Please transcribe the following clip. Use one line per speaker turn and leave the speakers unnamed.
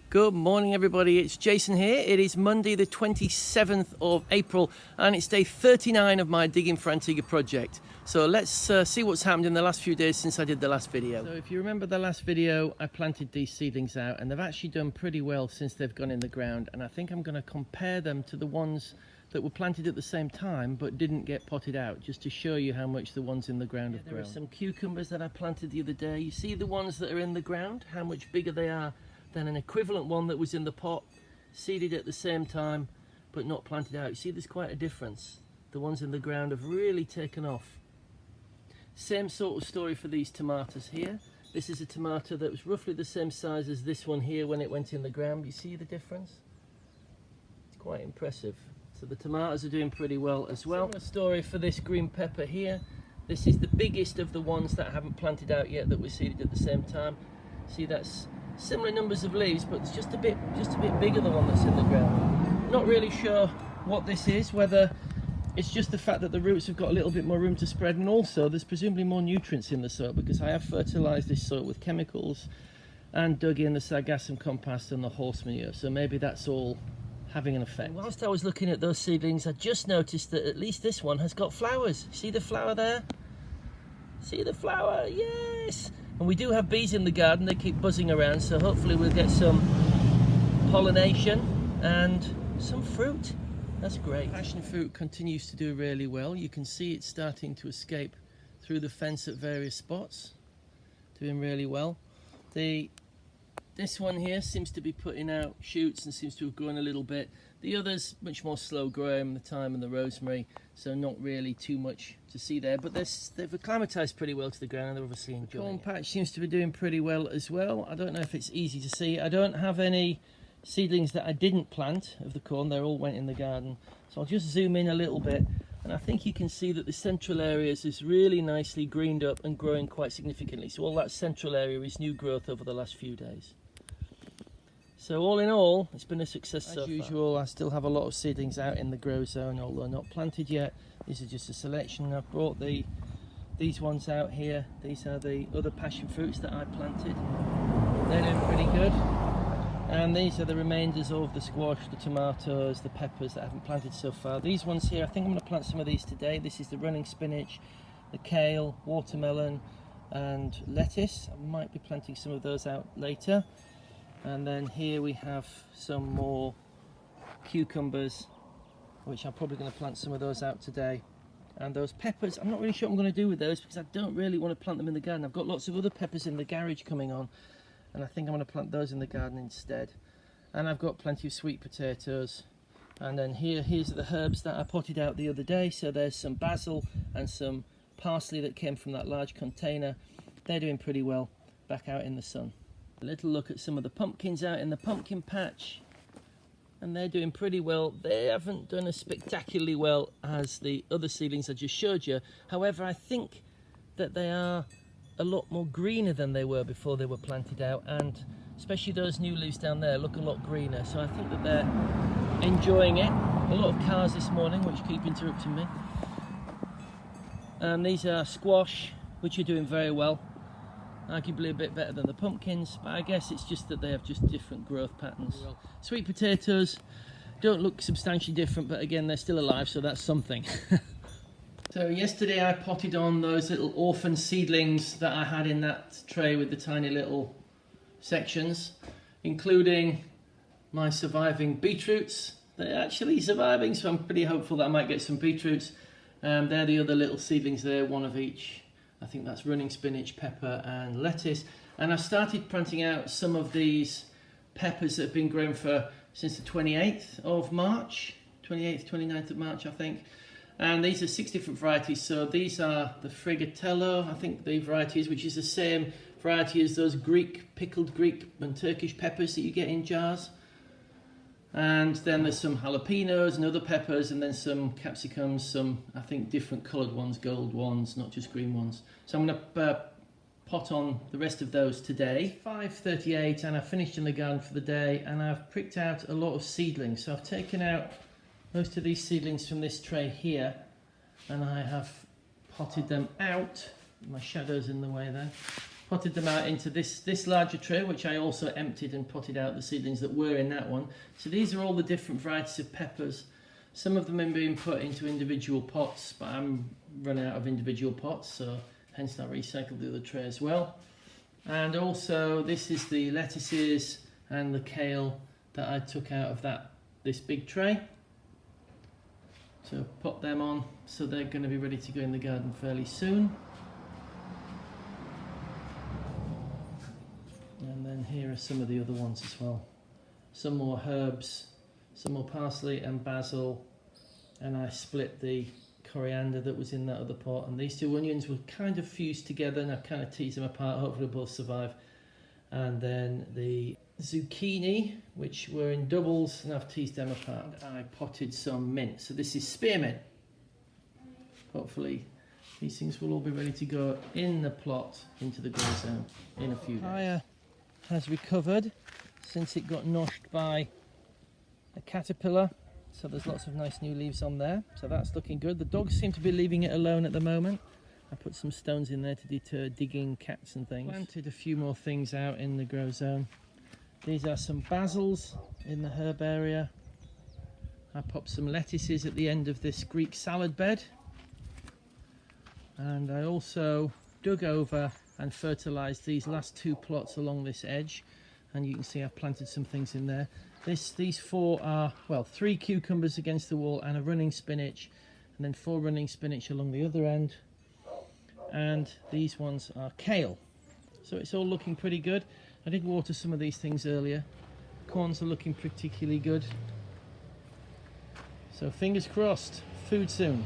Good morning everybody, it's Jason here. It is Monday the 27th of April and it's day 39 of my Digging for Antigua project. So let's see what's happened in the last few days since I did the last video. So if you remember the last video, I planted these seedlings out and they've actually done pretty well since they've gone in the ground, and I think I'm going to compare them to the ones that were planted at the same time but didn't get potted out, just to show you how much the ones in the ground have grown. There are some cucumbers that I planted the other day. You see the ones that are in the ground, how much bigger they are than an equivalent one that was in the pot, seeded at the same time but not planted out. You see there's quite a difference. The ones in the ground have really taken off. Same sort of story for these tomatoes here. This is a tomato that was roughly the same size as this one here when it went in the ground. You see the difference? It's quite impressive. So the tomatoes are doing pretty well as well. Similar story for this green pepper here. This is the biggest of the ones that I haven't planted out yet that were seeded at the same time. See, that's similar numbers of leaves, but it's just a bit bigger the one that's in the ground. Not really sure what this is, whether it's just the fact that the roots have got a little bit more room to spread, and also there's presumably more nutrients in the soil because I have fertilized this soil with chemicals and dug in the sargassum compost and the horse manure, so maybe that's all having an effect. And whilst I was looking at those seedlings, I just noticed that at least this one has got flowers. See the flower there? See the flower? Yes! And we do have bees in the garden, they keep buzzing around, so hopefully we'll get some pollination and some fruit. That's great. Passion fruit continues to do really well. You can see it's starting to escape through the fence at various spots. Doing really well. This one here seems to be putting out shoots and seems to have grown a little bit. The others much more slow growing, the thyme and the rosemary, so not really too much to see there, but they've acclimatized pretty well to the ground and they're obviously enjoying it. The corn patch seems to be doing pretty well as well. I don't know if it's easy to see. I don't have any seedlings that I didn't plant of the corn, they all went in the garden. So I'll just zoom in a little bit and I think you can see that the central areas is really nicely greened up and growing quite significantly. So all that central area is new growth over the last few days. So all in all, it's been a success so far. As usual, I still have a lot of seedlings out in the grow zone, although not planted yet. This is just a selection. I've brought these ones out here. These are the other passion fruits that I planted. They're doing pretty good. And these are the remainders of the squash, the tomatoes, the peppers that I haven't planted so far. These ones here, I think I'm going to plant some of these today. This is the running spinach, the kale, watermelon and lettuce. I might be planting some of those out later. And then here we have some more cucumbers, which I'm probably going to plant some of those out today. And those peppers, I'm not really sure what I'm going to do with those because I don't really want to plant them in the garden. I've got lots of other peppers in the garage coming on, and I think I'm going to plant those in the garden instead. And I've got plenty of sweet potatoes. And then here's the herbs that I potted out the other day. So there's some basil and some parsley that came from that large container. They're doing pretty well back out in the sun. A little look at some of the pumpkins out in the pumpkin patch, and they're doing pretty well. They haven't done as spectacularly well as the other seedlings I just showed you. However, I think that they are a lot more greener than they were before they were planted out, and especially those new leaves down there look a lot greener, so I think that they're enjoying it. A lot of cars this morning which keep interrupting me. And these are squash, which are doing very well. Arguably a bit better than the pumpkins, but I guess it's just that they have just different growth patterns. Sweet potatoes don't look substantially different, but again they're still alive, so that's something. So yesterday I potted on those little orphan seedlings that I had in that tray with the tiny little sections, including my surviving beetroots. They're actually surviving, so I'm pretty hopeful that I might get some beetroots. They're the other little seedlings there, one of each. I think that's running spinach, pepper and lettuce. And I've started planting out some of these peppers that have been grown since the 28th of March, 28th, 29th of March I think. And these are 6 different varieties. So these are the Frigatello, I think the variety is, which is the same variety as those pickled Greek and Turkish peppers that you get in jars. And then there's some jalapenos and other peppers, and then some capsicums, some I think different coloured ones, gold ones, not just green ones. So I'm going to pot on the rest of those today. 5:38 and I've finished in the garden for the day, and I've pricked out a lot of seedlings. So I've taken out most of these seedlings from this tray here, and I have potted them out. My shadow's in the way there. potted them out into this larger tray, which I also emptied and potted out the seedlings that were in that one. So these are all the different varieties of peppers. Some of them are being put into individual pots, but I'm running out of individual pots, so hence I recycled the other tray as well. And also this is the lettuces and the kale that I took out of this big tray. So put them on, so they're going to be ready to go in the garden fairly soon. And then here are some of the other ones as well. Some more herbs, some more parsley and basil, and I split the coriander that was in that other pot, and these two onions were kind of fused together and I kind of teased them apart. Hopefully they'll both survive. And then the zucchini, which were in doubles, and I've teased them apart. I potted some mint, so this is spearmint. Hopefully these things will all be ready to go in the plot into the grow zone in a few days. Fire has recovered since it got noshed by a caterpillar, so there's lots of nice new leaves on there, so that's looking good. The dogs seem to be leaving it alone at the moment. I put some stones in there to deter digging cats and things. Planted a few more things out in the grow zone. These are some basils in the herb area. I popped some lettuces at the end of this Greek salad bed, and I also dug over and fertilised these last two plots along this edge, and you can see I've planted some things in there. These four are, well, 3 cucumbers against the wall and a running spinach, and then 4 running spinach along the other end, and these ones are kale. So it's all looking pretty good. I did water some of these things earlier. Corns are looking particularly good, so fingers crossed, food soon.